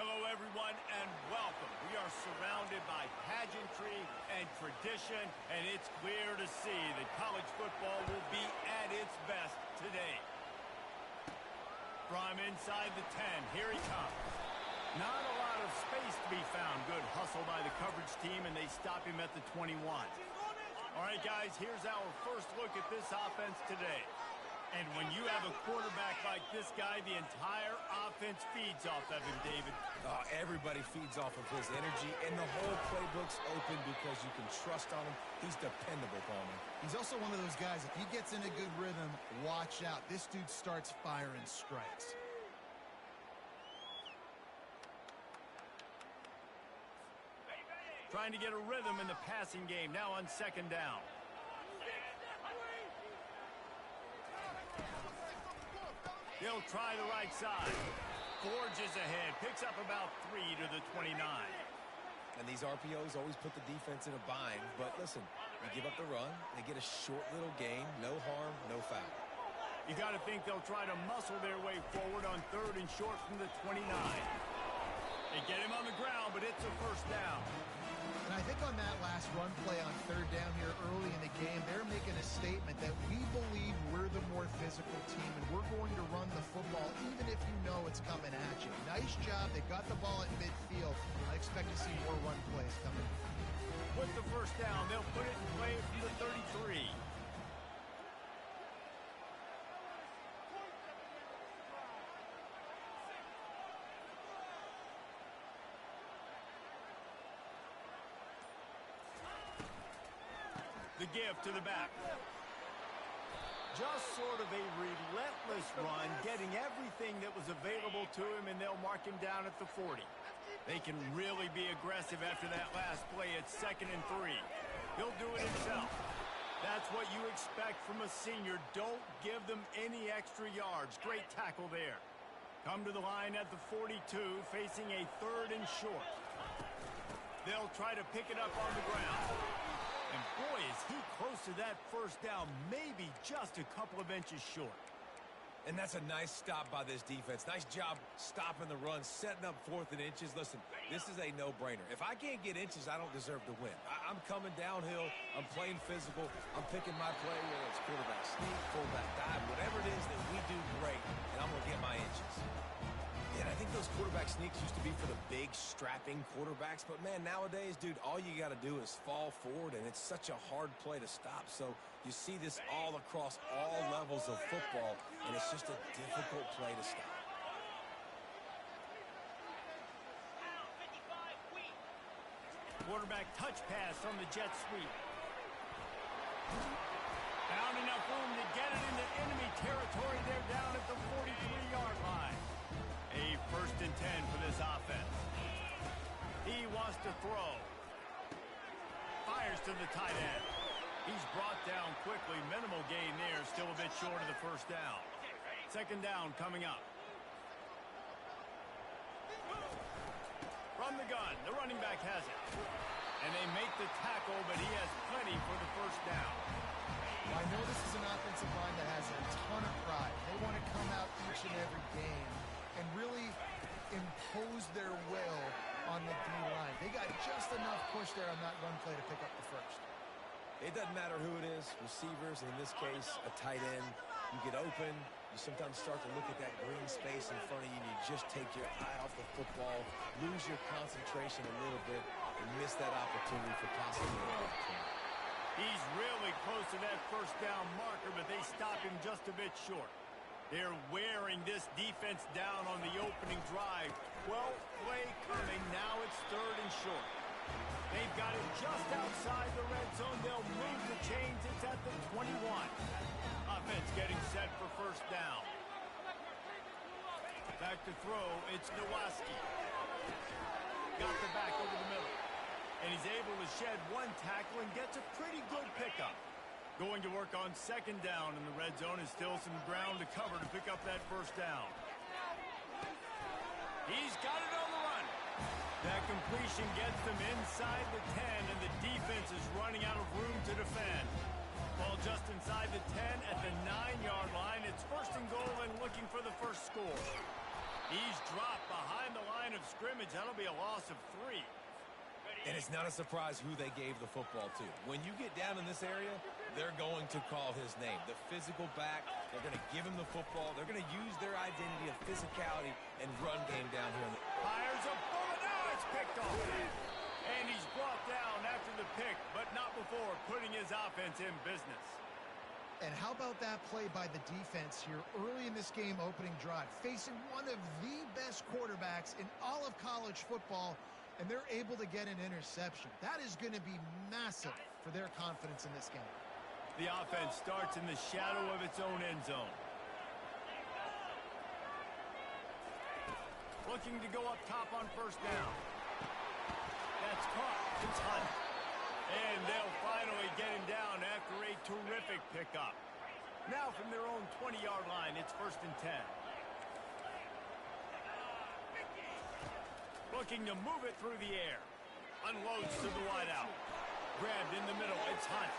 Hello, everyone, and welcome. We are surrounded by pageantry and tradition, and it's clear to see that college football will be at its best today. From inside the 10, here he comes. Not a lot of space to be found. Good hustle by the coverage team, and they stop him at the 21. All right, guys, here's our first look at this offense today. And when you have a quarterback like this guy, the entire offense feeds off of him, David. Everybody feeds off of his energy, and the whole playbook's open because you can trust on him. He's dependable, Palmer. He's also one of those guys, if he gets in a good rhythm, watch out. This dude starts firing strikes. Trying to get a rhythm in the passing game, now on second down. He'll try the right side. Forges ahead. Picks up about 3 to the 29. And these RPOs always put the defense in a bind. But listen, you give up the run, they get a short little gain. No harm, no foul. You got to think they'll try to muscle their way forward on 3rd and short from the 29. They get him on the ground, but it's a first down. And I think on that last run play on 3rd down here early in the game, they're making a statement that we believe we're the more physical team and we're going to run the football even if you know it's coming at you. Nice job. They got the ball at midfield. I expect to see more run plays coming. With the first down, they'll put it in play from the 33. The give to the back. Just sort of a relentless run, getting everything that was available to him, and they'll mark him down at the 40. They can really be aggressive after that last play at 2nd and 3. He'll do it himself. That's what you expect from a senior. Don't give them any extra yards. Great tackle there. Come to the line at the 42, facing a 3rd and short. They'll try to pick it up on the ground. And boy, is he close to that first down, maybe just a couple of inches short. And that's a nice stop by this defense. Nice job stopping the run, setting up 4th and inches. Listen, this is a no-brainer. If I can't get inches, I don't deserve to win. I'm coming downhill. I'm playing physical. I'm picking my play, whether it's quarterback sneak, fullback dive, whatever it is that we do great, and I'm going to get my inches. And I think those quarterback sneaks used to be for the big, strapping quarterbacks. But, man, nowadays, dude, all you got to do is fall forward, and it's such a hard play to stop. So you see this all across all levels of football, and it's just a difficult play to stop. Quarterback touch pass from the jet sweep. Found enough room to get it into enemy territory. They're down at the 43-yard line. A 1st and 10 for this offense. He wants to throw. Fires to the tight end. He's brought down quickly. Minimal gain there. Still a bit short of the first down. 2nd down coming up. From the gun, the running back has it. And they make the tackle, but he has plenty for the first down. Well, I know this is an offensive line that has a ton of pride. They want to come out each and every game and really impose their will on the D-line. They got just enough push there on that run play to pick up the first. It doesn't matter who it is, receivers, in this case, a tight end. You get open, you sometimes start to look at that green space in front of you, and you just take your eye off the football, lose your concentration a little bit, and miss that opportunity for possibly a big play. He's really close to that first down marker, but they stop him just a bit short. They're wearing this defense down on the opening drive. 12th play coming. Now it's 3rd and short. They've got it just outside the red zone. They'll move the chains. It's at the 21. Offense getting set for first down. Back to throw. It's Nowaski. Got the back over the middle. And he's able to shed one tackle and gets a pretty good pickup. Going to work on 2nd down in the red zone, is still some ground to cover to pick up that first down. He's got it on the run. That completion gets them inside the 10, and the defense is running out of room to defend. Ball just inside the 10 at the 9-yard line. It's 1st and goal and looking for the first score. He's dropped behind the line of scrimmage. That'll be a loss of 3. And it's not a surprise who they gave the football to. When you get down in this area, they're going to call his name. The physical back, they're going to give him the football. They're going to use their identity of physicality and run game down here. Fires a bullet. Now it's picked off. And he's brought down after the pick, but not before putting his offense in business. And how about that play by the defense here early in this game opening drive, facing one of the best quarterbacks in all of college football, and they're able to get an interception. That is going to be massive for their confidence in this game. The offense starts in the shadow of its own end zone. Looking to go up top on first down. That's caught. It's Hunt. And they'll finally get him down after a terrific pickup. Now from their own 20-yard line, it's 1st and 10. Looking to move it through the air. Unloads to the wideout. Grabbed in the middle. It's Hunt.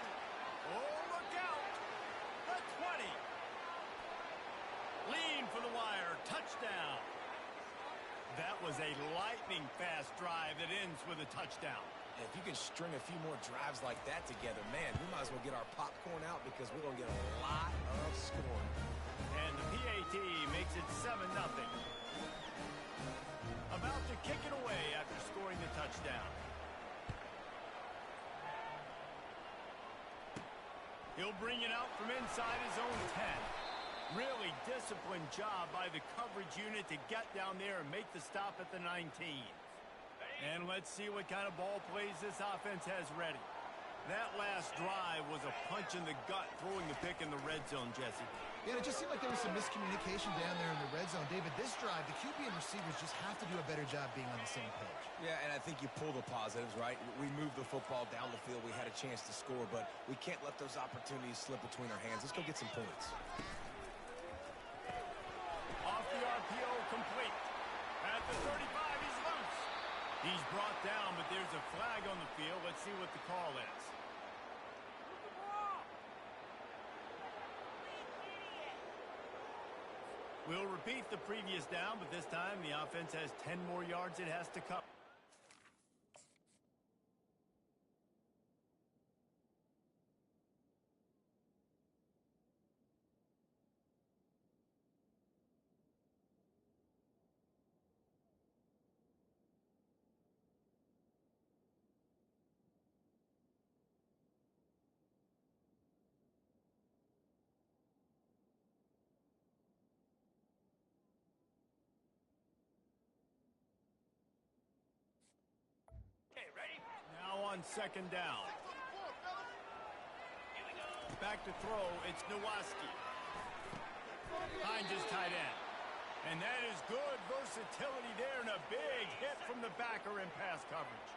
Oh, look out. The 20. Lean for the wire. Touchdown. That was a lightning-fast drive that ends with a touchdown. If you can string a few more drives like that together, man, we might as well get our popcorn out because we're going to get a lot of scoring. And the PAT makes it 7-0. About to kick it away after scoring the touchdown. He'll bring it out from inside his own 10. Really disciplined job by the coverage unit to get down there and make the stop at the 19. And let's see what kind of ball plays this offense has ready. That last drive was a punch in the gut, throwing the pick in the red zone, Jesse. Yeah, it just seemed like there was some miscommunication down there in the red zone. David, this drive, the QB and receivers just have to do a better job being on the same page. Yeah, and I think you pull the positives, right? We moved the football down the field. We had a chance to score, but we can't let those opportunities slip between our hands. Let's go get some points. Off the RPO, complete. At the 35, he's loose. He's brought down, but there's a flag on the field. Let's see what the call is. We'll repeat the previous down, but this time the offense has 10 more yards it has to cover. On 2nd down. Back to throw, it's Nowaski. Finds his tight end. And that is good versatility there and a big hit from the backer in pass coverage.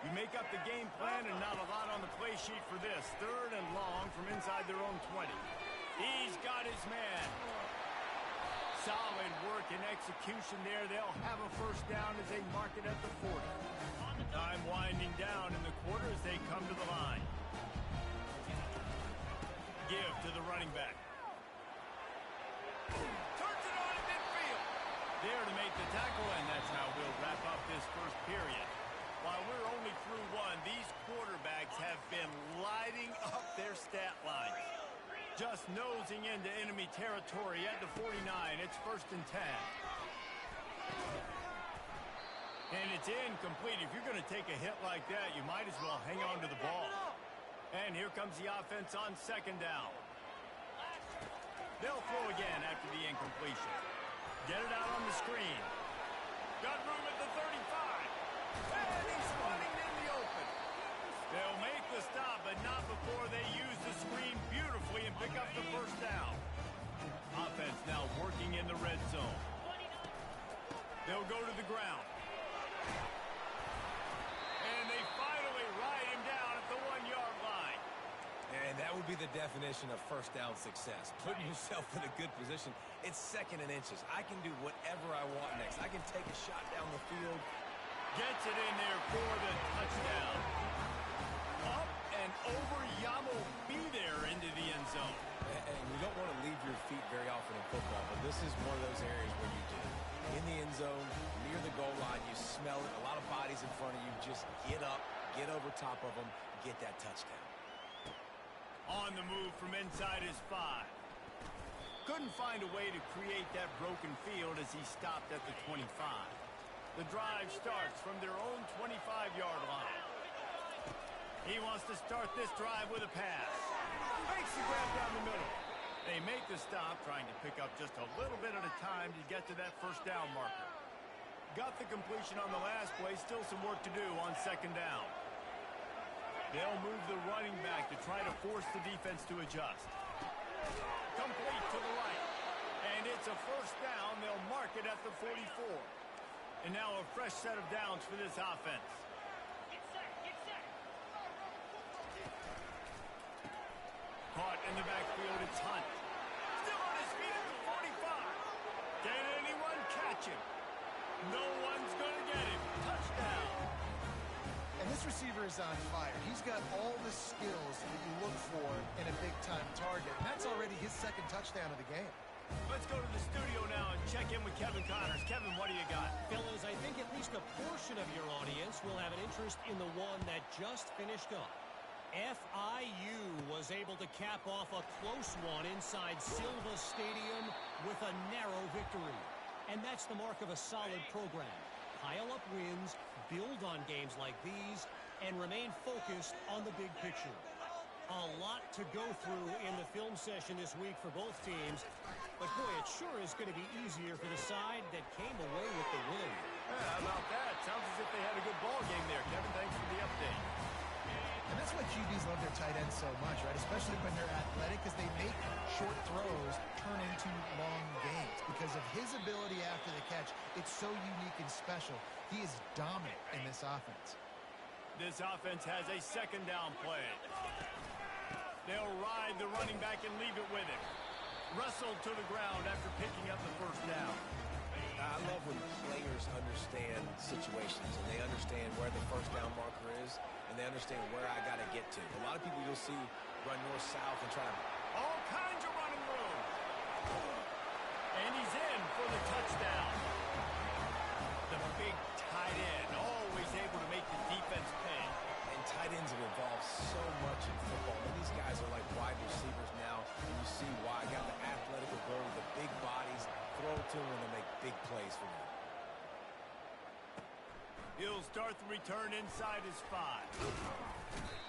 You make up the game plan and not a lot on the play sheet for this. 3rd and long from inside their own 20. He's got his man. Solid work and execution there. They'll have a 1st down as they mark it at the 40. Time winding down in the quarter as they come to the line. Give to the running back. Turns it on in midfield. There to make the tackle, and that's how we'll wrap up this 1st period. While we're only through one, these quarterbacks have been lighting up their stat lines. Just nosing into enemy territory at the 49. It's 1st and 10. And it's incomplete. If you're going to take a hit like that, you might as well hang on to the ball. And here comes the offense on 2nd down. They'll throw again after the incompletion. Get it out on the screen. Got room at the 35. And he's running in the open. They'll make the stop, but not before they use the screen beautifully and pick up the 1st down. Offense now working in the red zone. They'll go to the ground. And they finally ride him down at the 1-yard line. And that would be the definition of 1st down success. Putting yourself in a good position. It's 2nd and inches. I can do whatever I want next. I can take a shot down the field. Gets it in there for the touchdown. Up and over. Yamo be there into the end zone. And you don't want to leave your feet very often in football, but this is one of those areas where you do. In bodies in front of you. Just get up, get over top of them, get that touchdown. On the move from inside his 5. Couldn't find a way to create that broken field as he stopped at the 25. The drive starts from their own 25-yard line. He wants to start this drive with a pass. Makes the grab down the middle. They make the stop, trying to pick up just a little bit at a time to get to that first down marker. Got the completion on the last play. Still some work to do on second down. They'll move the running back to try to force the defense to adjust. Complete to the right. And it's a first down. They'll mark it at the 44. And now a fresh set of downs for this offense. Caught in the backfield, it's Hunt. Still on his feet at the 45. Can anyone catch him? No one's going to get him. Touchdown. And this receiver is on fire. He's got all the skills that you look for in a big-time target. And that's already his second touchdown of the game. Let's go to the studio now and check in with Kevin Connors. Kevin, what do you got? Fellas, I think at least a portion of your audience will have an interest in the one that just finished up. FIU was able to cap off a close one inside Silva Stadium with a narrow victory. And that's the mark of a solid program. Pile up wins, build on games like these, and remain focused on the big picture. A lot to go through in the film session this week for both teams. But, boy, it sure is going to be easier for the side that came away with the win. Yeah, how about that? Sounds as if they had a good ball game there. Kevin, thanks for the update. And that's why QBs love their tight ends so much, right? Especially when they're athletic, because they make short throws turn into long gains. Because of his ability after the catch, it's so unique and special. He is dominant in this offense. This offense has a second down play. They'll ride the running back and leave it with him. Wrestled to the ground after picking up the first down. I love when players understand situations and they understand where the first down marker is and they understand where I got to get to. A lot of people you'll see run north-south and try to... All kinds of running room. And he's in for the touchdown. The big tight end, always able to make the defense pay. And tight ends have evolved so much in football. I mean, these guys are like wide receivers now. And you see why. Got the athletic ability, the big bodies, throw to them and they make big plays for them. He'll start the return inside his 5.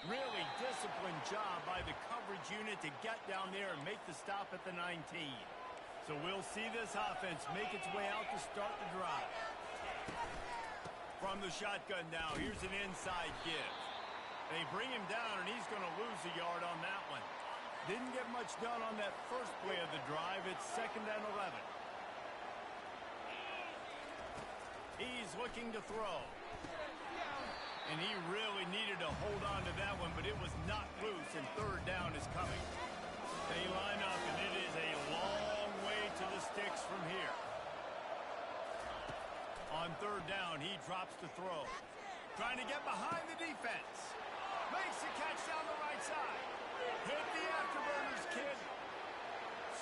Really disciplined job by the coverage unit to get down there and make the stop at the 19. So we'll see this offense make its way out to start the drive. From the shotgun now, here's an inside give. They bring him down, and he's going to lose a yard on that one. Didn't get much done on that first play of the drive. It's 2nd and 11. He's looking to throw. And he really needed to hold on to that one, but it was not loose, and 3rd down is coming. They line up, and it is a long way to the sticks from here. On 3rd down, he drops to throw. Trying to get behind the defense. Makes the catch down the right side. Hit the afterburners, kid.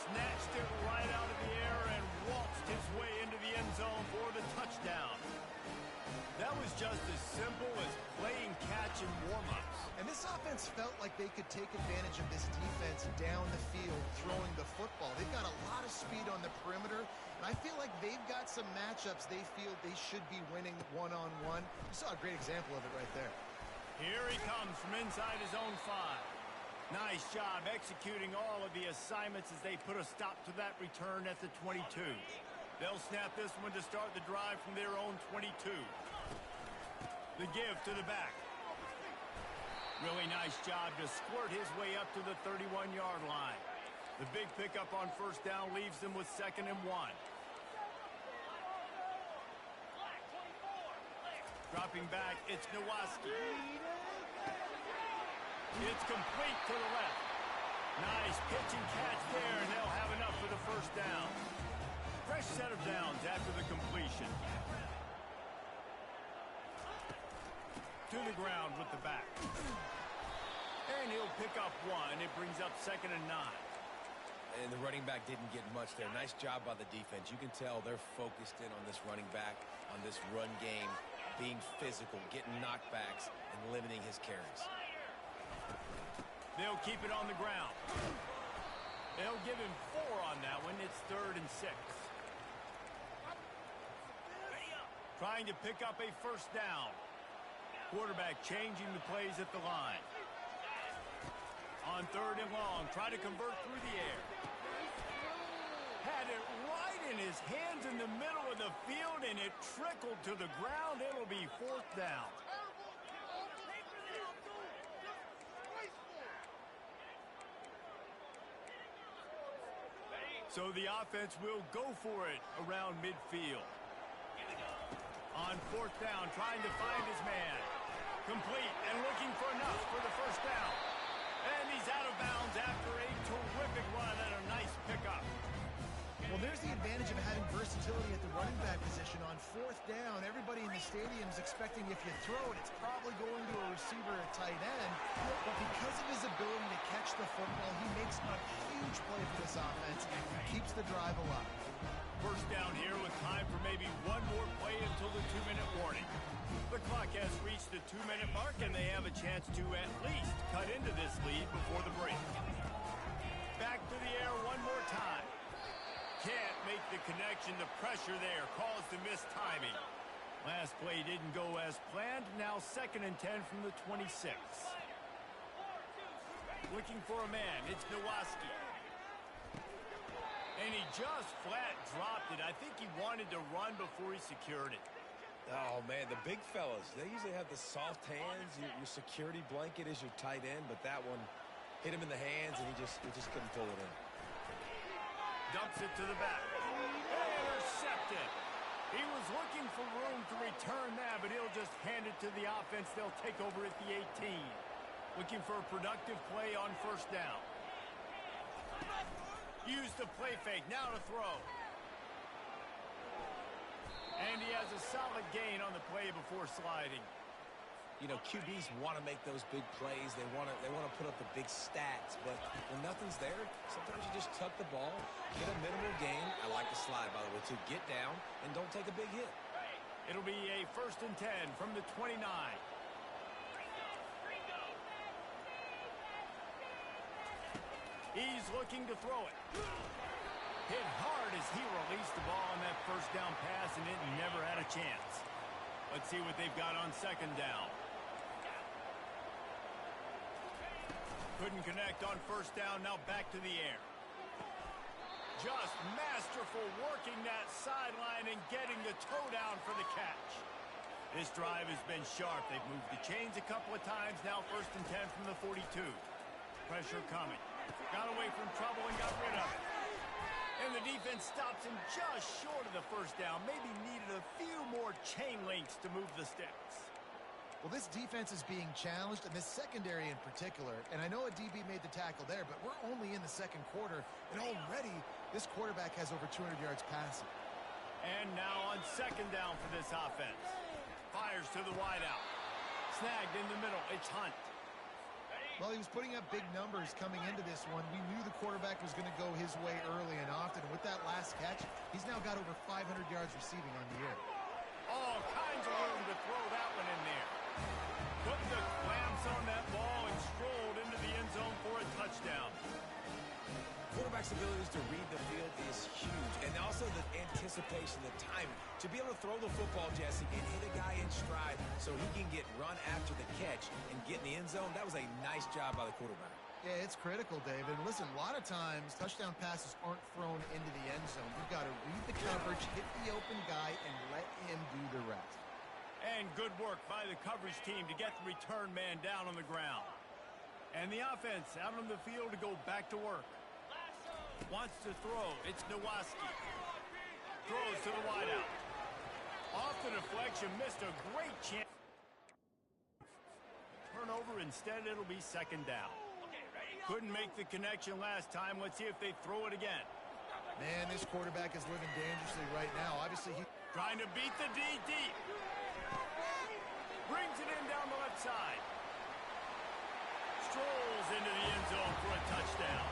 Snatched it right out of the air and waltzed his way into the end zone for the touchdown. That was just as simple as playing catch and warm-ups. And this offense felt like they could take advantage of this defense down the field, throwing the football. They've got a lot of speed on the perimeter, and I feel like they've got some matchups they feel they should be winning one-on-one. You saw a great example of it right there. Here he comes from inside his own 5. Nice job executing all of the assignments as they put a stop to that return at the 22. They'll snap this one to start the drive from their own 22. The give to the back. Really nice job to squirt his way up to the 31-yard line. The big pickup on 1st down leaves them with 2nd and 1. Dropping back, it's Nowaski. It's complete to the left. Nice pitch and catch there, and they'll have enough for the 1st down. Fresh set of downs after the completion. To the ground with the back. And he'll pick up 1. It brings up 2nd and 9. And the running back didn't get much there. Nice job by the defense. You can tell they're focused in on this running back, on this run game, being physical, getting knockbacks, and limiting his carries. They'll keep it on the ground. They'll give him 4 on that one. It's 3rd and 6. Trying to pick up a first down. Quarterback changing the plays at the line. On 3rd and long, try to convert through the air. Had it right in his hands in the middle of the field, and it trickled to the ground. It'll be 4th down. So the offense will go for it around midfield. On 4th down, trying to find his man. Complete and looking for enough for the first down. And he's out of bounds after a terrific run and a nice pickup. Well, there's the advantage of having versatility at the running back position. On 4th down, everybody in the stadium is expecting if you throw it, it's probably going to a receiver at tight end. But because of his ability to catch the football, he makes a huge play for this offense and keeps the drive alive. First down here with time for maybe one more play until the 2-minute warning. The clock has reached the 2-minute mark, and they have a chance to at least cut into this lead before the break. Back to the air one more time. Can't make the connection. The pressure there caused the missed timing. Last play didn't go as planned. Now 2nd and 10 from the 26. Looking for a man. It's Nowoski. And he just flat dropped it. I think he wanted to run before he secured it. Oh, man, the big fellas, they usually have the soft hands. Your security blanket is your tight end, but that one hit him in the hands, and he just couldn't pull it in. Dumps it to the back. Intercepted. He was looking for room to return that, but he'll just hand it to the offense. They'll take over at the 18. Looking for a productive play on first down. Use the play fake. Now to throw. And he has a solid gain on the play before sliding. You know, QBs want to make those big plays. They want to put up the big stats, but when nothing's there, sometimes you just tuck the ball, get a minimal gain. I like the slide, by the way, to get down and don't take a big hit. It'll be a 1st and 10 from the 29. He's looking to throw it. Hit hard as he released the ball on that first down pass, and it never had a chance. Let's see what they've got on 2nd down. Couldn't connect on first down. Now back to the air. Just masterful working that sideline and getting the toe down for the catch. This drive has been sharp. They've moved the chains a couple of times. Now 1st and 10 from the 42. Pressure coming. Got away from trouble and got rid of it. And the defense stops him just short of the first down. Maybe needed a few more chain links to move the sticks. Well, this defense is being challenged, and this secondary in particular. And I know a DB made the tackle there, but we're only in the 2nd quarter, and already this quarterback has over 200 yards passing. And now on 2nd down for this offense. Fires to the wideout. Snagged in the middle. It's Hunt. Well, he was putting up big numbers coming into this one. We knew the quarterback was going to go his way early and often. And with that last catch, he's now got over 500 yards receiving on the year. All kinds of room to throw that one in there. Put the clamps on that ball and strolled into the end zone for a touchdown. Quarterback's abilities to read the field is huge. And also the anticipation, the timing. To be able to throw the football, Jesse, and hit a guy in stride so he can get run after the catch and get in the end zone, that was a nice job by the quarterback. Yeah, it's critical, David. Listen, a lot of times touchdown passes aren't thrown into the end zone. You've got to read the coverage, hit the open guy, and let him do the rest. And good work by the coverage team to get the return man down on the ground. And the offense out on the field to go back to work. Wants to throw. It's Nowoski. Throws to the wideout. Off the deflection. Missed a great chance. Turnover. Instead, it'll be 2nd down. Couldn't make the connection last time. Let's see if they throw it again. Man, this quarterback is living dangerously right now. Obviously, he's trying to beat the D deep. Brings it in down the left side. Strolls into the end zone for a touchdown.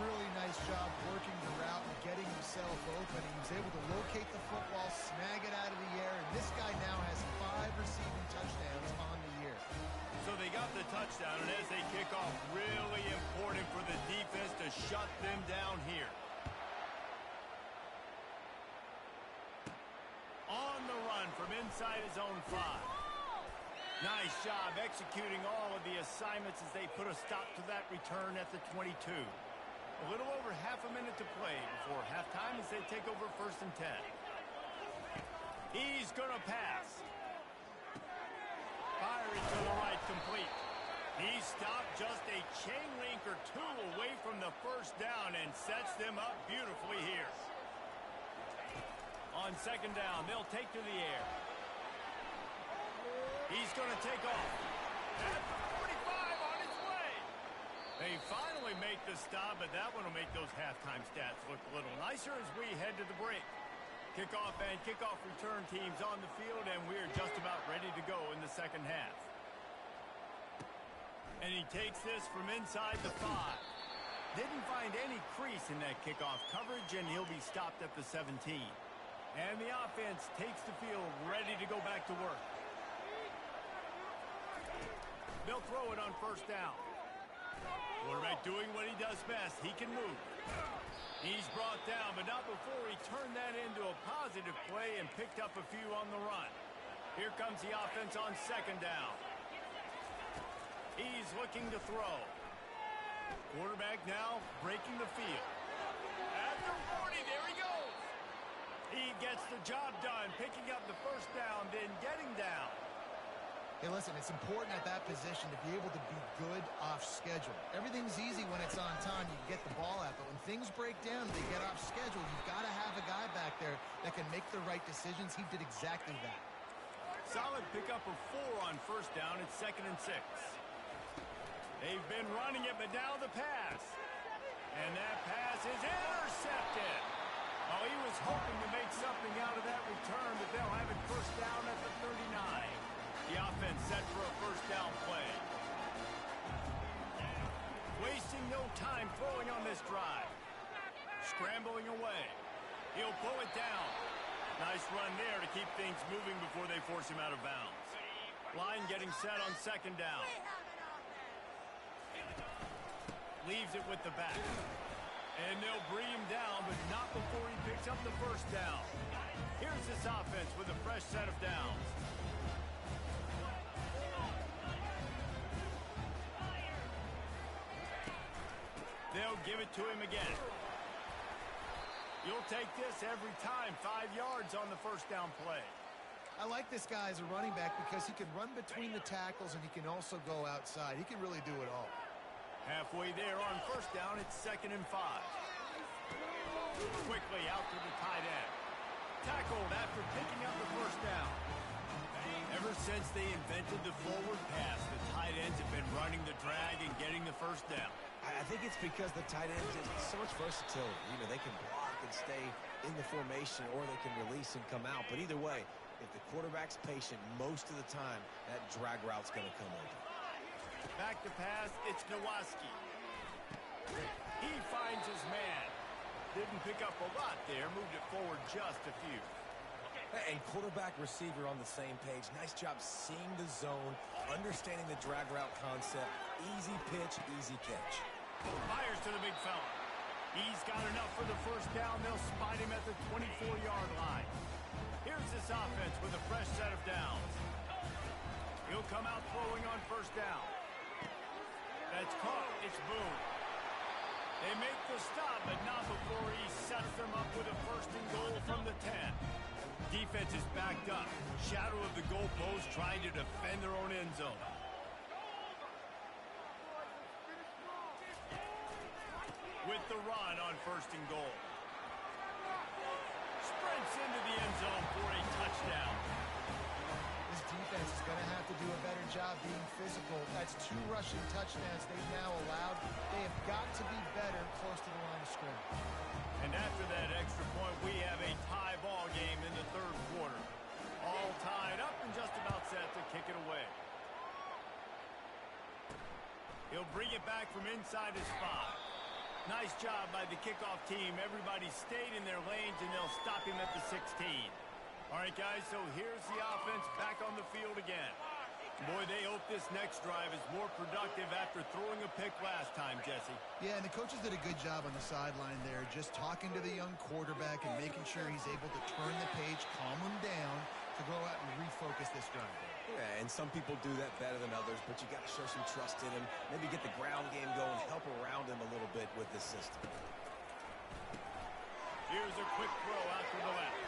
really nice job working the route and getting himself open. He was able to locate the football, snag it out of the air, and this guy now has 5 receiving touchdowns on the year. So they got the touchdown, and as they kick off, really important for the defense to shut them down here. On the run from inside his own 5. Nice job executing all of the assignments as they put a stop to that return at the 22. A little over half a minute to play before halftime as they take over 1st and 10. He's going to pass. Firing to the right, complete. He stopped just a chain link or 2 away from the first down and sets them up beautifully here. On 2nd down, they'll take to the air. He's going to take off. At the 45 on his way. They finally make the stop, but that one will make those halftime stats look a little nicer as we head to the break. Kickoff and kickoff return teams on the field, and we're just about ready to go in the 2nd half. And he takes this from inside the 5. Didn't find any crease in that kickoff coverage, and he'll be stopped at the 17. And the offense takes the field ready to go back to work. They'll throw it on 1st down. Quarterback doing what he does best. He can move. He's brought down, but not before he turned that into a positive play and picked up a few on the run. Here comes the offense on 2nd down. He's looking to throw. Quarterback now breaking the field. At the 40, there he goes. He gets the job done, picking up the 1st down, then getting down. Hey, listen, it's important at that position to be able to be good off schedule. Everything's easy when it's on time. You can get the ball out, but when things break down, they get off schedule. You've got to have a guy back there that can make the right decisions. He did exactly that. Solid pickup of 4 on 1st down. It's 2nd and 6. They've been running it, but now the pass. And that pass is intercepted. Oh, he was hoping to make something out of that return, but they'll have it 1st down at the 39. The offense set for a 1st down play. Wasting no time throwing on this drive. Scrambling away. He'll pull it down. Nice run there to keep things moving before they force him out of bounds. Line getting set on 2nd down. Leaves it with the back. And they'll bring him down, but not before he picks up the 1st down. Here's this offense with a fresh set of downs. They'll give it to him again. You'll take this every time. 5 yards on the 1st down play. I like this guy as a running back because he can run between the tackles and he can also go outside. He can really do it all. Halfway there on 1st down, it's 2nd and 5. Quickly out to the tight end. Tackled after picking up the 1st down. Ever since they invented the forward pass, the tight ends have been running the drag and getting the 1st down. I think it's because the tight ends have so much versatility. You know, they can block and stay in the formation, or they can release and come out. But either way, if the quarterback's patient, most of the time, that drag route's going to come over. Back to pass, it's Nowaski. He finds his man. Didn't pick up a lot there, moved it forward just a few. And quarterback receiver on the same page. Nice job seeing the zone, understanding the drag route concept. Easy pitch, easy catch. Fires to the big fella. He's got enough for the 1st down. They'll spot him at the 24-yard line. Here's this offense with a fresh set of downs. He'll come out throwing on 1st down. That's caught. It's Boone. They make the stop, but not before he sets them up with a 1st and goal from the 10. Defense is backed up. Shadow of the goalpost trying to defend their own end zone. With the run on 1st and goal. Sprints into the end zone for a touchdown. This defense is going to have to do a better job being physical. That's 2 rushing touchdowns they've now allowed. They have got to be better close to the line of scrimmage. And after that extra point, we have a tie ball game in the 3rd quarter. All tied up and just about set to kick it away. He'll bring it back from inside his 5. Nice job by the kickoff team. Everybody stayed in their lanes, and they'll stop him at the 16. All right, guys, so here's the offense back on the field again. Boy, they hope this next drive is more productive after throwing a pick last time, Jesse. Yeah, and the coaches did a good job on the sideline there, just talking to the young quarterback and making sure he's able to turn the page, calm him down to go out and refocus this drive. Yeah, and some people do that better than others, but you got to show some trust in him. Maybe get the ground game going, help around him a little bit with this system. Here's a quick throw out to the left.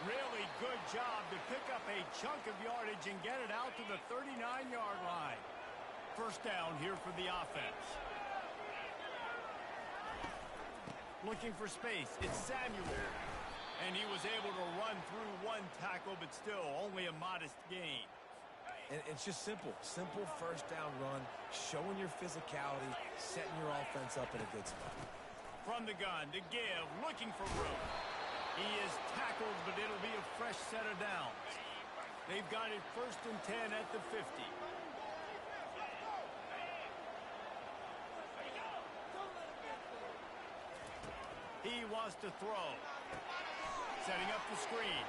Really good job to pick up a chunk of yardage and get it out to the 39-yard line. First down here for the offense. Looking for space. It's Samuel. And he was able to run through one tackle, but still only a modest gain. And it's just simple. Simple first down run, showing your physicality, setting your offense up in a good spot. From the gun to give, looking for room. He is tackled, but it'll be a fresh set of downs. They've got it 1st and 10 at the 50. He wants to throw. Setting up the screen.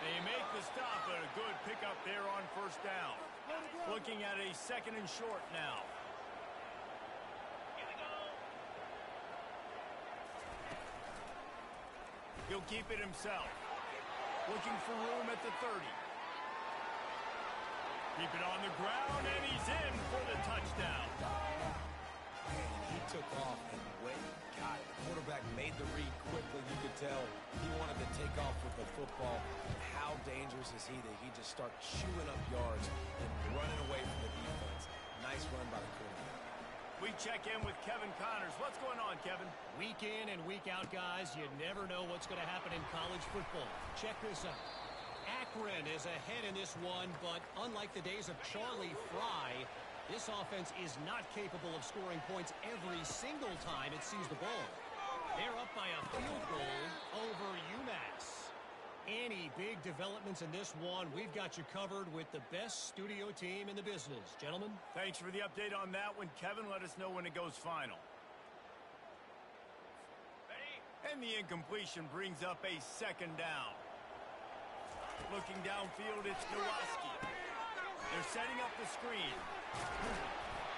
They make the stop, but a good pickup there on first down. Looking at a 2nd and short now. He'll keep it himself. Looking for room at the 30. Keep it on the ground, and he's in for the touchdown. He took off, and when he got it, the quarterback made the read quickly. You could tell he wanted to take off with the football. How dangerous is he that he just starts chewing up yards and running away from the defense. Nice run by the quarterback. We check in with Kevin Connors. What's going on, Kevin? Week in and week out, guys, you never know what's going to happen in college football. Check this out. Akron is ahead in this one, but unlike the days of Charlie Fry, this offense is not capable of scoring points every single time it sees the ball. They're up by a field goal over UMass. Any big developments in this one, we've got you covered with the best studio team in the business. Gentlemen? Thanks for the update on that one, Kevin. Let us know when it goes final. And the incompletion brings up a 2nd down. Looking downfield, it's Nowaski. They're setting up the screen.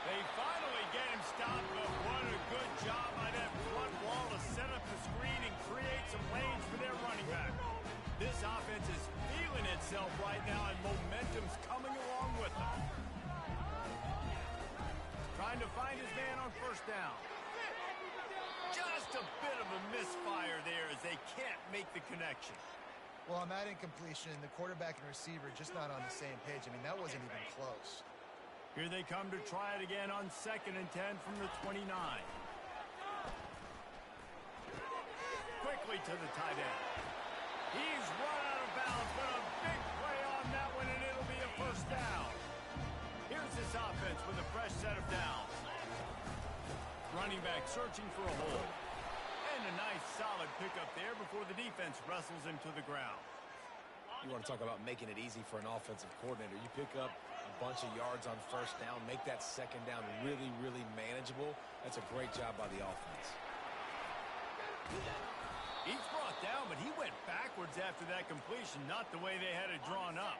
They finally get him stopped, but what a good job by that front wall to set up the screen and create some lanes for their running back. This offense is feeling itself right now, and momentum's coming along with them. Trying to find his man on first down. Just a bit of a misfire there as they can't make the connection. Well, on that incompletion, the quarterback and receiver just not on the same page. I mean, that wasn't even close. Here they come to try it again on 2nd and 10 from the 29. Quickly to the tight end. He's run out of bounds, but a big play on that one, and it'll be a first down. Here's this offense with a fresh set of downs. Running back searching for a hole. And a nice solid pickup there before the defense wrestles him to the ground. You want to talk about making it easy for an offensive coordinator. You pick up a bunch of yards on first down, make that 2nd down really, really manageable. That's a great job by the offense. He's brought down, but he went backwards after that completion, not the way they had it drawn up.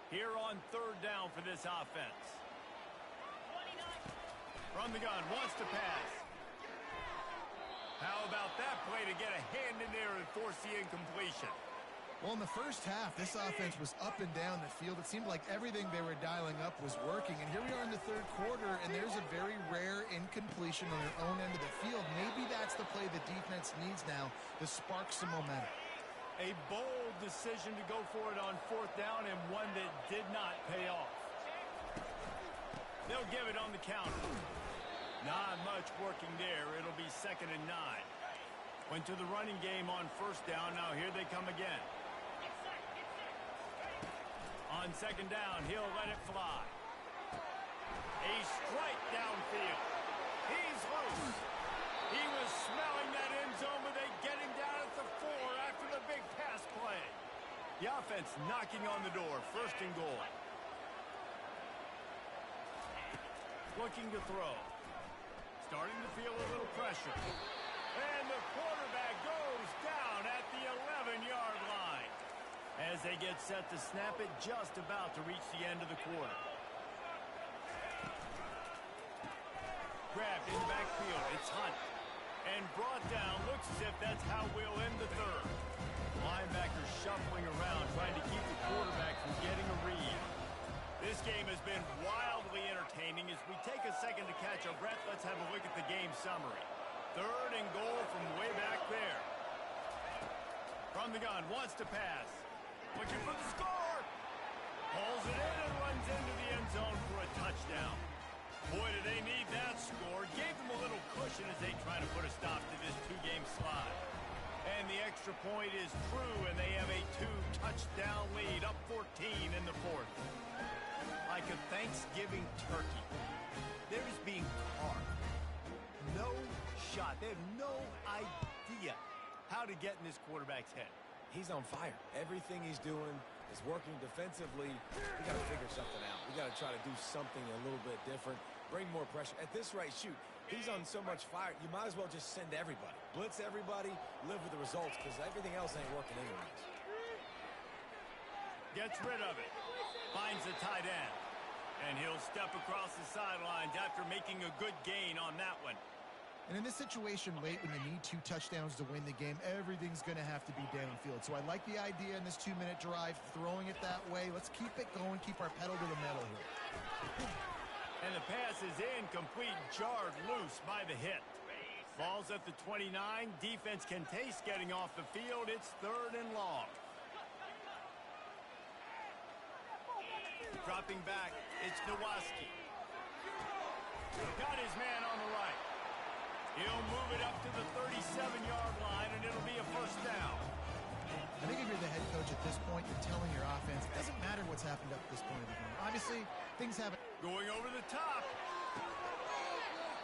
Here on 3rd down for this offense. From the gun, wants to pass. How about that play to get a hand in there and force the incompletion? Well, in the first half, this offense was up and down the field. It seemed like everything they were dialing up was working. And here we are in the 3rd quarter, and there's a very rare incompletion on their own end of the field. Maybe that's the play the defense needs now to spark some momentum. A bold decision to go for it on 4th down, and one that did not pay off. They'll give it on the counter. Not much working there. It'll be 2nd and 9. Went to the running game on first down. Now here they come again. On 2nd down, he'll let it fly. A strike downfield. He's loose. He was smelling that end zone, but they get him down at the 4 after the big pass play. The offense knocking on the door. 1st and goal. Looking to throw. starting to feel a little pressure. And the quarterback goes down at the 11-yard line as they get set to snap it just about to reach the end of the quarter. Grabbed in the backfield. It's Hunt. And brought down. Looks as if that's how we'll end the third. Linebacker shuffling around, trying to keep the quarterback from getting a read. This game has been wildly entertaining. As we take a second to catch our breath, let's have a look at the game summary. 3rd and goal from way back there. From the gun, wants to pass. Looking for the score. Pulls it in and runs into the end zone for a touchdown. Boy, do they need that score. Gave them a little cushion as they try to put a stop to this 2-game slide. And the extra point is true, and they have a 2-touchdown lead, up 14 in the 4th. Like a Thanksgiving turkey, they're just being carved. No shot. They have no idea how to get in this quarterback's head. He's on fire. Everything he's doing is working defensively. We got to figure something out. We got to try to do something a little bit different, bring more pressure. At this rate, shoot, he's on so much fire, you might as well just send everybody. Blitz everybody, live with the results, because everything else ain't working anyways. Gets rid of it. Finds the tight end. And he'll step across the sidelines after making a good gain on that one. And in this situation late when you need 2 touchdowns to win the game, everything's going to have to be downfield. So I like the idea in this 2-minute drive, throwing it that way. Let's keep it going, keep our pedal to the metal here. And the pass is incomplete, jarred loose by the hit. Ball's at the 29. Defense can taste getting off the field. It's 3rd and long. Dropping back, it's Nowaski. Got his man on the right. He'll move it up to the 37-yard line, and it'll be a 1st down. I think if you're the head coach at this point, you're telling your offense, it doesn't matter what's happened up to this point of the game. Obviously, things haven't... Going over the top.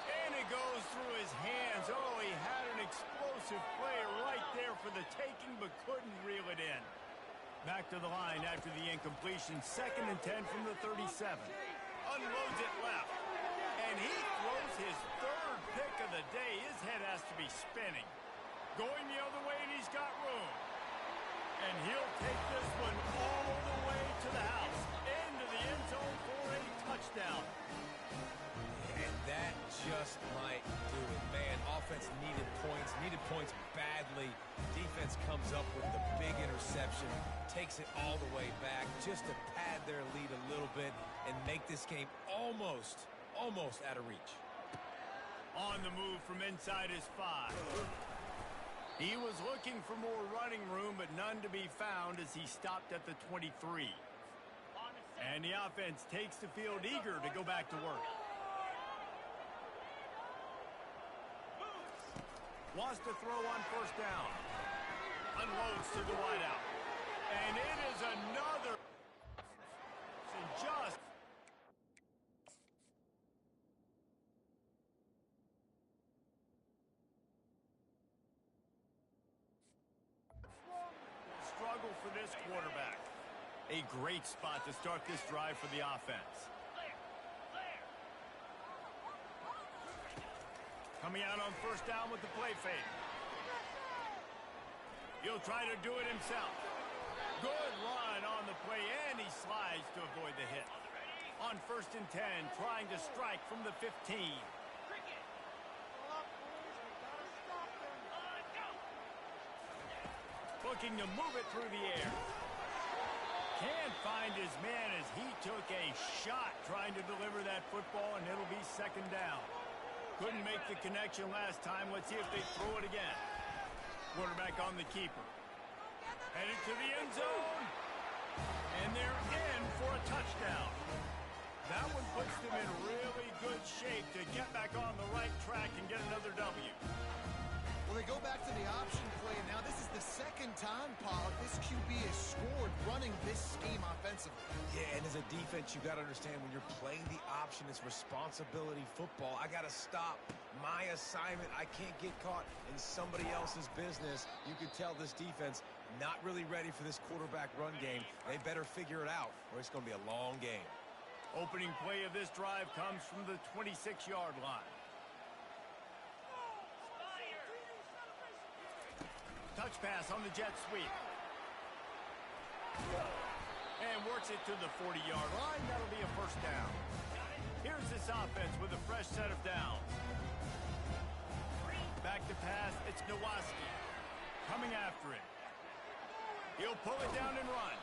And it goes through his hands. Oh, he had an explosive play right there for the taking, but couldn't reel it in. Back to the line after the incompletion. 2nd and 10 from the 37. Unloads it left. And he throws his 3rd pick of the day. His head has to be spinning. Going the other way, and he's got room. And he'll take this one all the way to the house. Into the end zone for a touchdown. And that just might do it. Man, offense needed points badly. Defense comes up with the big interception, takes it all the way back just to pad their lead a little bit and make this game almost out of reach. On the move from inside his 5. He was looking for more running room, but none to be found as he stopped at the 23. And the offense takes the field eager to go back to work. Wants to throw on 1st down. Unloads to the wideout. And it is another. And just. Struggle for this quarterback. A great spot to start this drive for the offense. Coming out on 1st down with the play fake. He'll try to do it himself. Good run on the play, and he slides to avoid the hit. On 1st and 10, trying to strike from the 15. Looking to move it through the air. Can't find his man as he took a shot trying to deliver that football, and it'll be 2nd down. Couldn't make the connection last time. Let's see if they throw it again. Quarterback on the keeper. Headed to the end zone. And they're in for a touchdown. That one puts them in really good shape to get back on the right track and get another W. Well, they go back to the option play, and now this is the 2nd time, Pollock, this QB has scored running this scheme offensively. Yeah, and as a defense, you got to understand when you're playing the option, it's responsibility football. I got to stop my assignment. I can't get caught in somebody else's business. You can tell this defense not really ready for this quarterback run game. They better figure it out, or it's going to be a long game. Opening play of this drive comes from the 26-yard line. Touch pass on the jet sweep. And works it to the 40-yard line. That'll be a first down. Here's this offense with a fresh set of downs. Back to pass. It's Nowaski. Coming after him. He'll pull it down and run.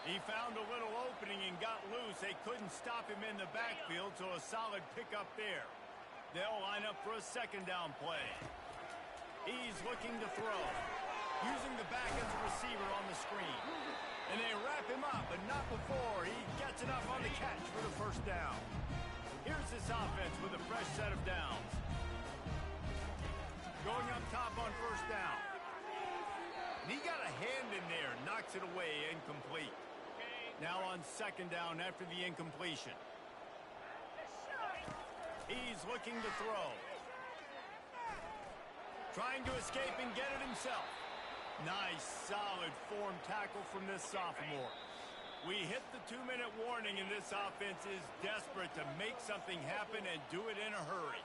He found a little opening and got loose. They couldn't stop him in the backfield, so a solid pickup there. They'll line up for a second down play. He's looking to throw. Using the back as a receiver on the screen. And they wrap him up, but not before he gets enough on the catch for the first down. Here's this offense with a fresh set of downs. Going up top on first down. And he got a hand in there, knocks it away, incomplete. Now on second down after the incompletion. He's looking to throw. Trying to escape and get it himself. Nice, solid form tackle from this sophomore. We hit the 2-minute warning, and this offense is desperate to make something happen and do it in a hurry.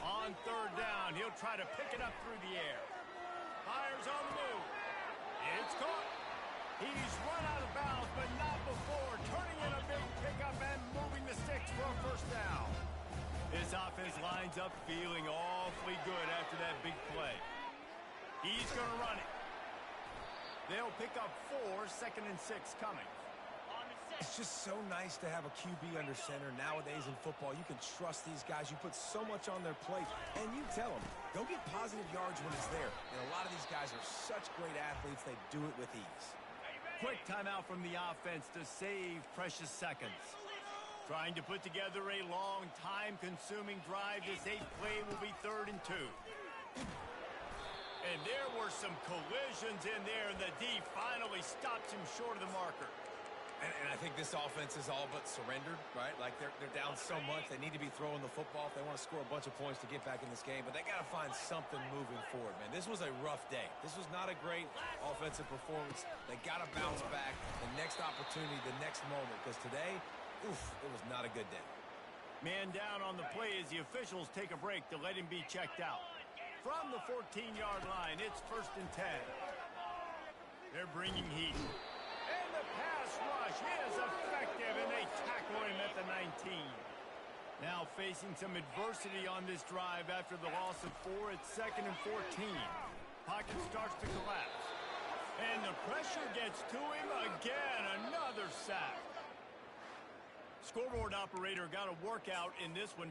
On third down, he'll try to pick it up through the air. Fires on the move. It's caught. He's run out of bounds, but not before. Turning in a big pickup and moving the sticks for a first down. This offense lines up feeling awfully good after that big play. He's going to run it. They'll pick up 4, 2nd and 6 coming. It's just so nice to have a QB under center. Nowadays in football, you can trust these guys. You put so much on their plate, and you tell them, go get positive yards when it's there. And a lot of these guys are such great athletes, they do it with ease. Quick timeout from the offense to save precious seconds. Trying to put together a long, time-consuming drive. This 8th play will be 3rd and 2. And there were some collisions in there, and the D finally stops him short of the marker. And I think this offense is all but surrendered, right? Like they're down so much. They need to be throwing the football if they want to score a bunch of points to get back in this game. But they got to find something moving forward, man. This was a rough day. This was not a great offensive performance. They got to bounce back the next opportunity, the next moment. Because today, oof, it was not a good day. Man down on the play as the officials take a break to let him be checked out. From the 14-yard line, it's 1st and 10. They're bringing heat. And the pass rush is effective, and they tackle him at the 19. Now facing some adversity on this drive after the loss of 4. It's 2nd and 14. Pocket starts to collapse. And the pressure gets to him again. Another sack. Scoreboard operator got a workout in this one.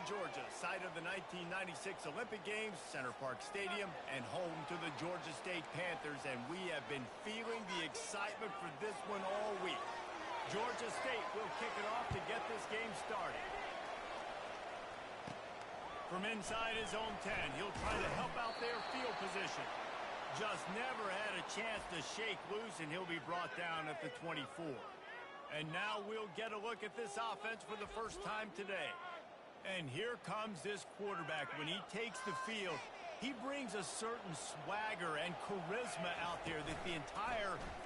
Georgia, site of the 1996 Olympic Games, Center Parc Stadium, and home to the Georgia State Panthers, and we have been feeling the excitement for this one all week. Georgia State will kick it off to get this game started. From inside his own 10, he'll try to help out their field position. Just never had a chance to shake loose, and he'll be brought down at the 24. And now we'll get a look at this offense for the first time today. And here comes this quarterback. When he takes the field, he brings a certain swagger and charisma out there that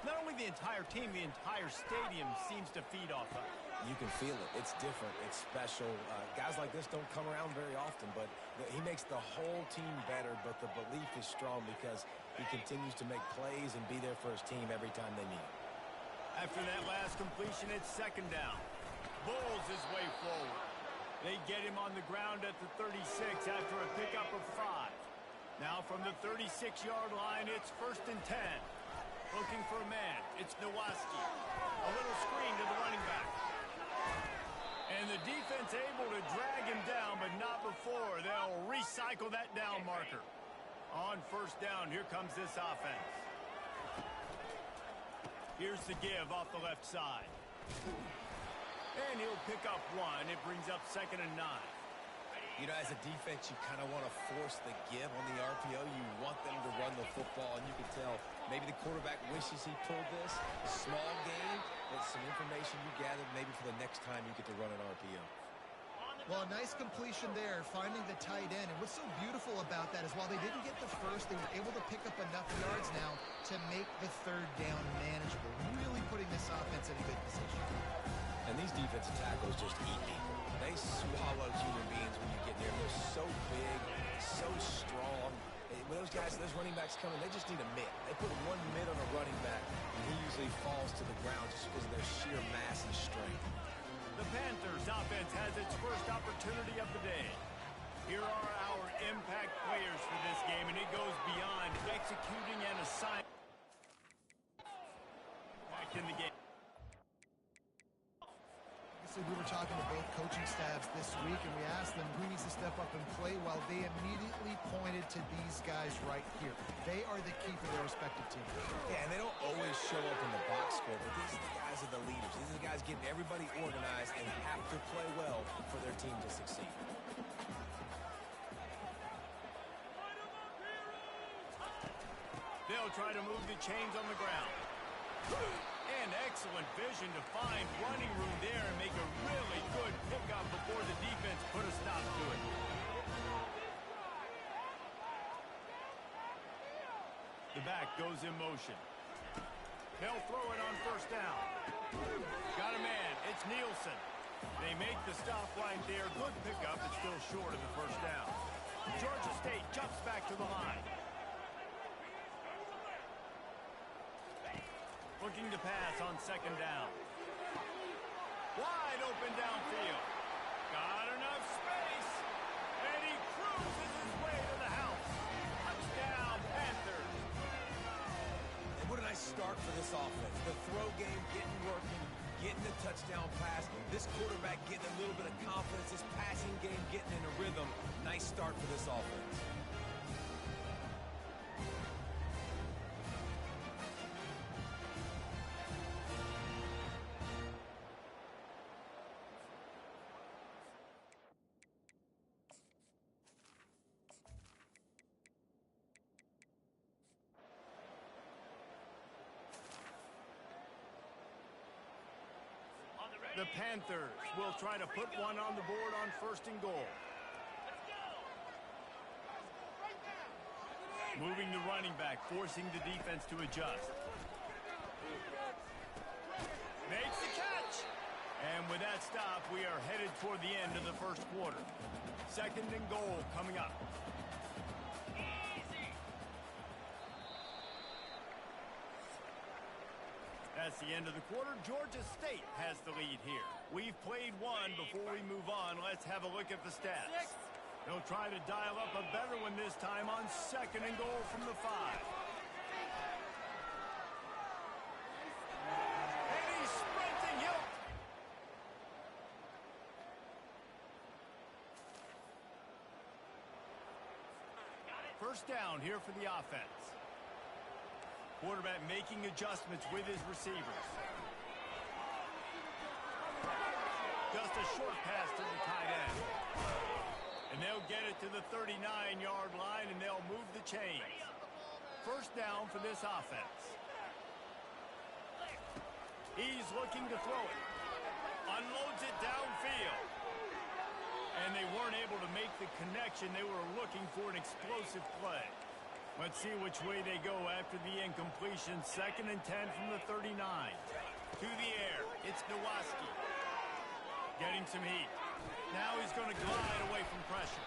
not only the entire team, the entire stadium seems to feed off of. You can feel it. It's different. It's special. Guys like this don't come around very often, but he makes the whole team better, but the belief is strong because he continues to make plays and be there for his team every time they need him. After that last completion, it's second down. Bulls his way forward. They get him on the ground at the 36 after a pickup of 5. Now from the 36-yard line, it's first and 10. Looking for a man. It's Nowaski. A little screen to the running back. And the defense able to drag him down, but not before. They'll recycle that down marker. On first down, here comes this offense. Here's the give off the left side. And he'll pick up 1. It brings up second and 9. You know, as a defense, you kind of want to force the give on the RPO. You want them to run the football, and you can tell maybe the quarterback wishes he pulled this. Small game, but some information you gathered maybe for the next time you get to run an RPO. Well, a nice completion there, finding the tight end. And what's so beautiful about that is while they didn't get the first, they were able to pick up enough yards now to make the third down manageable, really putting this offense in a good position. And these defensive tackles just eat people. They swallow human beings when you get near them. They're so big, so strong. When those running backs come in, they just need a mitt. They put one mitt on a running back, and he usually falls to the ground just because of their sheer mass and strength. The Panthers offense has its first opportunity of the day. Here are our impact players for this game, and it goes beyond executing an assignment. Back in the game. We were talking to both coaching staffs this week, and we asked them who needs to step up and play well. They immediately pointed to these guys right here. They are the key for their respective teams. Yeah, and they don't always show up in the box score, but these are the guys that are the leaders. These are the guys getting everybody organized and have to play well for their team to succeed. They'll try to move the chains on the ground. And excellent vision to find running room there and make a really good pickup before the defense put a stop to it. The back goes in motion. They'll throw it on first down. Got a man. It's Nielsen. They make the stop right there. Good pickup. It's still short of the first down. Georgia State jumps back to the line. Looking to pass on second down. Wide open downfield. Got enough space. And he cruises his way to the house. Touchdown, Panthers. And what a nice start for this offense. The throw game getting working, getting the touchdown pass. This quarterback getting a little bit of confidence. This passing game getting in a rhythm. Nice start for this offense. The Panthers will try to put one on the board on first and goal. Moving the running back, forcing the defense to adjust. Makes the catch. And with that stop, we are headed toward the end of the first quarter. Second and goal coming up. That's the end of the quarter. Georgia State has the lead here. We've played one. Before we move on, let's have a look at the stats. They'll try to dial up a better one this time on second and goal from the 5. And he's sprinting. First down here for the offense. Quarterback making adjustments with his receivers. Just a short pass to the tight end. And they'll get it to the 39-yard line, and they'll move the chains. First down for this offense. He's looking to throw it. Unloads it downfield. And they weren't able to make the connection. They were looking for an explosive play. Let's see which way they go after the incompletion. 2nd and 10 from the 39. To the air. It's Nowaski. Getting some heat. Now he's going to glide away from pressure.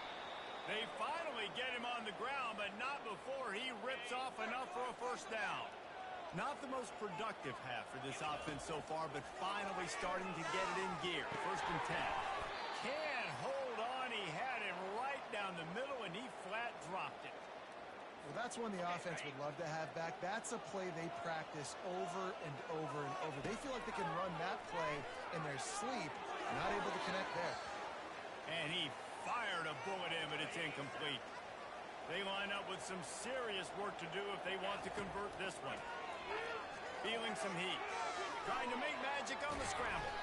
They finally get him on the ground, but not before he rips off enough for a first down. Not the most productive half for this offense so far, but finally starting to get it in gear. 1st and 10. Can't hold on. He had him right down the middle, and he flat dropped it. Well, that's one the offense would love to have back. That's a play they practice over and over and over. They feel like they can run that play in their sleep. Not able to connect there. And he fired a bullet in, but it's incomplete. They line up with some serious work to do if they want to convert this one. Feeling some heat. Trying to make magic on the scramble.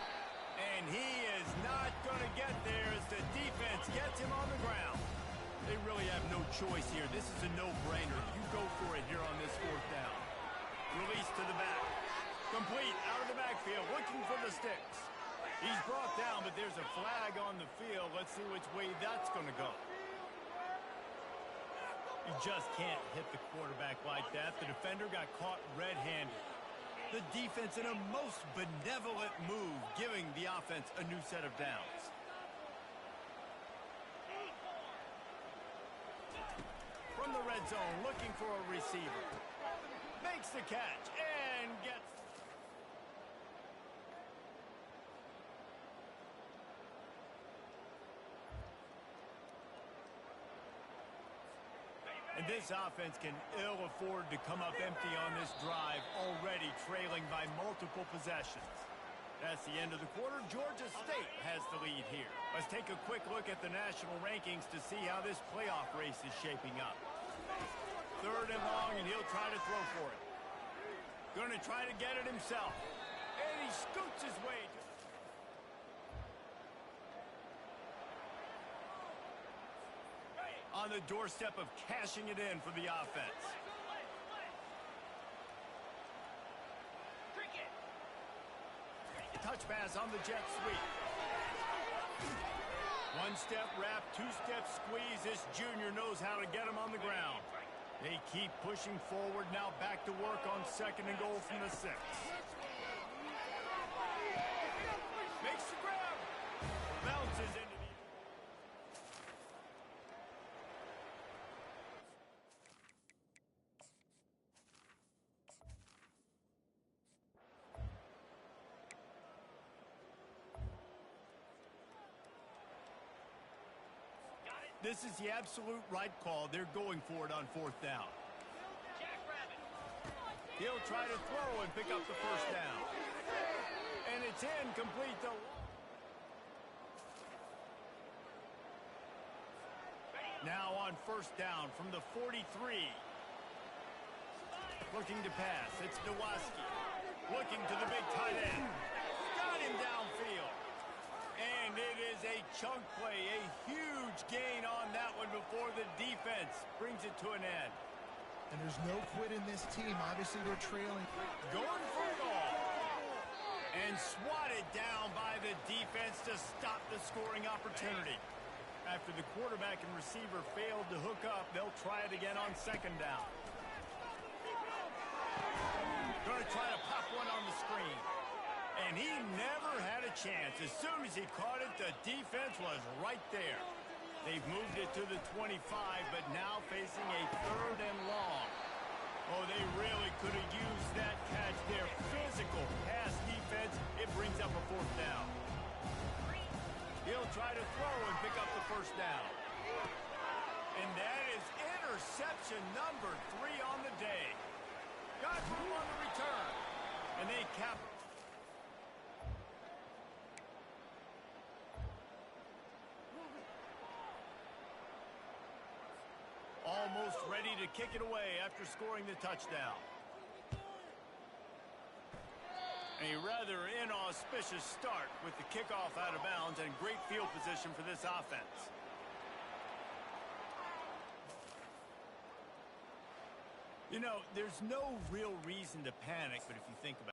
And he is not going to get there as the defense gets him on the ground. They really have no choice here. This is a no-brainer. You go for it here on this 4th down. Release to the back. Complete out of the backfield, looking for the sticks. He's brought down, but there's a flag on the field. Let's see which way that's going to go. You just can't hit the quarterback like that. The defender got caught red-handed. The defense in a most benevolent move, giving the offense a new set of downs. From the red zone, looking for a receiver. Makes the catch and gets... And this offense can ill afford to come up empty on this drive, already trailing by multiple possessions. That's the end of the quarter. Georgia State has the lead here. Let's take a quick look at the national rankings to see how this playoff race is shaping up. 3rd and long, and he'll try to throw for it. Going to try to get it himself. And he scoots his way to... on the doorstep of cashing it in for the offense. Touch pass on the jet sweep. 1-step wrap, 2-step squeeze. This junior knows how to get him on the ground. They keep pushing forward. Now back to work on 2nd and goal from the 6. Makes the grab. Bounces into the... This is the absolute right call. They're going for it on 4th down. He'll try to throw and pick up the first down. And it's incomplete to... Now on 1st down from the 43. Looking to pass. It's Nowaski. Looking to the big tight end. Got him downfield. And it is a chunk play, a huge gain on that one before the defense brings it to an end. And there's no quit in this team. Obviously, they're trailing. Going for it all. And swatted down by the defense to stop the scoring opportunity. After the quarterback and receiver failed to hook up, they'll try it again on 2nd down. Going to try to pop one on the screen. And he never had a chance. As soon as he caught it, the defense was right there. They've moved it to the 25, but now facing a 3rd and long. Oh, they really could have used that catch there. Physical pass defense. It brings up a 4th down. He'll try to throw and pick up the first down. And that is interception number 3 on the day. Got room on the return. And they cap... Almost ready to kick it away after scoring the touchdown. A rather inauspicious start with the kickoff out of bounds and great field position for this offense. You know, there's no real reason to panic, but if you think about it,